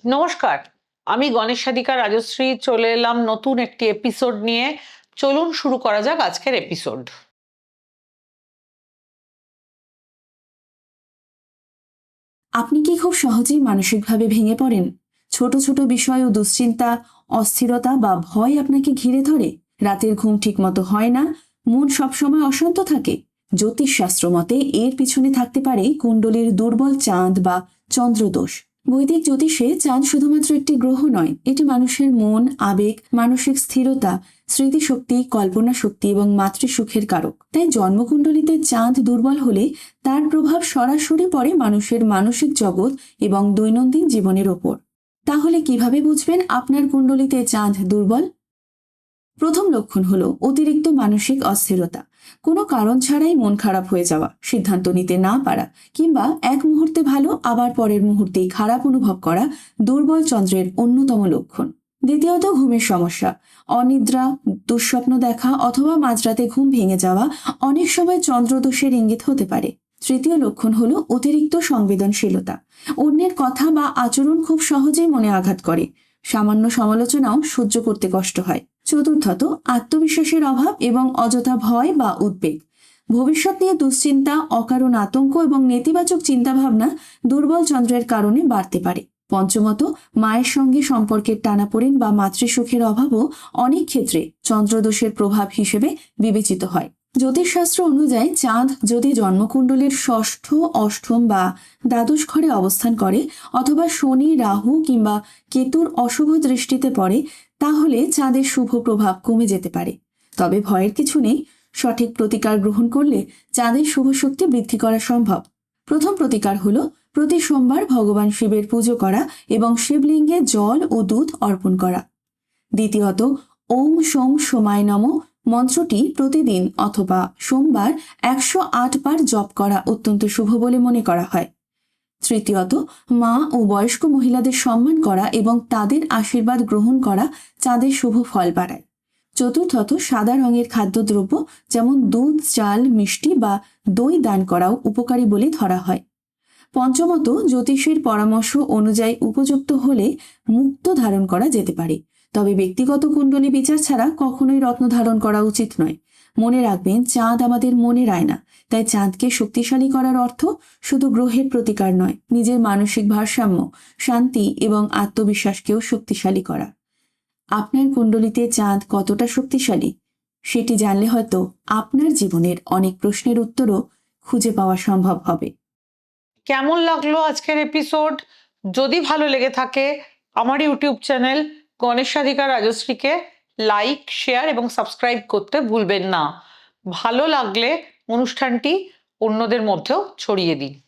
নমস্কার, আমি গণেশ সাধিকা রাজশ্রী চলে এলাম নতুন একটি এপিসোড নিয়ে। চলুন শুরু করা যাক আজকের এপিসোড। আপনি কি খুব সহজেই মানসিকভাবে ভেঙে পড়েন? ছোট ছোট বিষয় ও দুশ্চিন্তা, অস্থিরতা বা ভয় আপনাকে ঘিরে ধরে? রাতের ঘুম ঠিকমতো হয় না, মন সবসময় অশান্ত থাকে? জ্যোতিষশাস্ত্র মতে এর পিছনে থাকতে পারে কুণ্ডলীর দুর্বল চাঁদ বা চন্দ্রদোষ। বৈদিক জ্যোতিষে চাঁদ শুধুমাত্র একটি গ্রহ নয়, এটি মানুষের মন, আবেগ, মানসিক স্থিরতা, স্মৃতিশক্তি, কল্পনা শক্তি এবং মাতৃসুখের কারক। তাই জন্মকুণ্ডলীতে চাঁদ দুর্বল হলে তার প্রভাব সরাসরি পড়ে মানুষের মানসিক জগৎ এবং দৈনন্দিন জীবনের ওপর। তাহলে কিভাবে বুঝবেন আপনার কুণ্ডলীতে চাঁদ দুর্বল? প্রথম লক্ষণ হলো অতিরিক্ত মানসিক অস্থিরতা। কোনো কারণ ছাড়াই মন খারাপ হয়ে যাওয়া, সিদ্ধান্ত নিতে না পারা কিংবা এক মুহূর্তে ভালো আবার পরের মুহূর্তেই খারাপ অনুভব করা দুর্বল চন্দ্রের অন্যতম লক্ষণ। দ্বিতীয়ত, ঘুমের সমস্যা। অনিদ্রা, দুঃস্বপ্ন দেখা অথবা মাঝরাতে ঘুম ভেঙে যাওয়া অনেক সময় চন্দ্রদোষের ইঙ্গিত হতে পারে। তৃতীয় লক্ষণ হলো অতিরিক্ত সংবেদনশীলতা। অন্যের কথা বা আচরণ খুব সহজেই মনে আঘাত করে, সামান্য সমালোচনাও সহ্য করতে কষ্ট হয়। চতুর্থত, আত্মবিশ্বাসের অভাব এবং অযথা ভয় বা উদ্বেগ। ভবিষ্যৎ নিয়ে দুশ্চিন্তা, অকারণ আতঙ্ক এবং নেতিবাচক চিন্তাভাবনা দুর্বল চন্দ্রের কারণে বাড়তে পারে। পঞ্চমত, মায়ের সঙ্গে সম্পর্কের টানাপোড়েন বা মাতৃসুখের অভাবও অনেক ক্ষেত্রে চন্দ্রদোষের প্রভাব হিসেবে বিবেচিত হয়। জ্যোতিষশাস্ত্র অনুযায়ী চাঁদ যদি জন্মকুণ্ডলীর ষষ্ঠ, অষ্টম বা দ্বাদশ ঘরে অবস্থান করে অথবা শনি, রাহু কিংবা কেতুর অশুভ দৃষ্টিতে পড়ে, তাহলে চাঁদের শুভ প্রভাব কমে যেতে পারে। তবে ভয়ের কিছু নেই, সঠিক প্রতিকার গ্রহণ করলে চাঁদের শুভ শক্তি বৃদ্ধি করা সম্ভব। প্রথম প্রতিকার হলো প্রতি সোমবার ভগবান শিবের পুজো করা এবং শিবলিঙ্গে জল ও দুধ অর্পণ করা। দ্বিতীয়ত, ওম সোম সোমায় নমঃ মন্ত্রটি প্রতিদিন অথবা সোমবার 108 বার জপ করা অত্যন্ত শুভ বলে মনে করা হয়। তৃতীয়ত, মা ও বয়স্ক মহিলাদের সম্মান করা এবং তাদের আশীর্বাদ গ্রহণ করা চাঁদের শুভ ফল বাড়ায়। চতুর্থত, সাদা রঙের খাদ্যদ্রব্য যেমন দুধ, চাল, মিষ্টি বা দই দান করাও উপকারী বলে ধরা হয়। পঞ্চমত, জ্যোতিষীর পরামর্শ অনুযায়ী উপযুক্ত হলে মুক্ত ধারণ করা যেতে পারে। তবে ব্যক্তিগত কুণ্ডলী বিচার ছাড়া কখনোই রত্ন ধারণ করা উচিত নয়। মনে রাখবেন, চাঁদ আমাদের মনের আয়না। তাই চাঁদকে শক্তিশালী করার অর্থ শুধু গ্রহের প্রতিকার নয়, নিজের মানসিক ভারসাম্য, শান্তি এবং আত্মবিশ্বাসকেও শক্তিশালী করা। আপনার কুণ্ডলীতে চাঁদ কতটা শক্তিশালী সেটি জানলে হয়তো আপনার জীবনের অনেক প্রশ্নের উত্তরও খুঁজে পাওয়া সম্ভব হবে। কেমন লাগলো আজকের এপিসোড? যদি ভালো লেগে থাকে আমার ইউটিউব চ্যানেল গণেশ সাধিকা রাজশ্রীকে লাইক, শেয়ার এবং সাবস্ক্রাইব করতে ভুলবেন না। ভালো লাগলে অনুষ্ঠানটি অন্যদের মধ্যেও ছড়িয়ে দিন।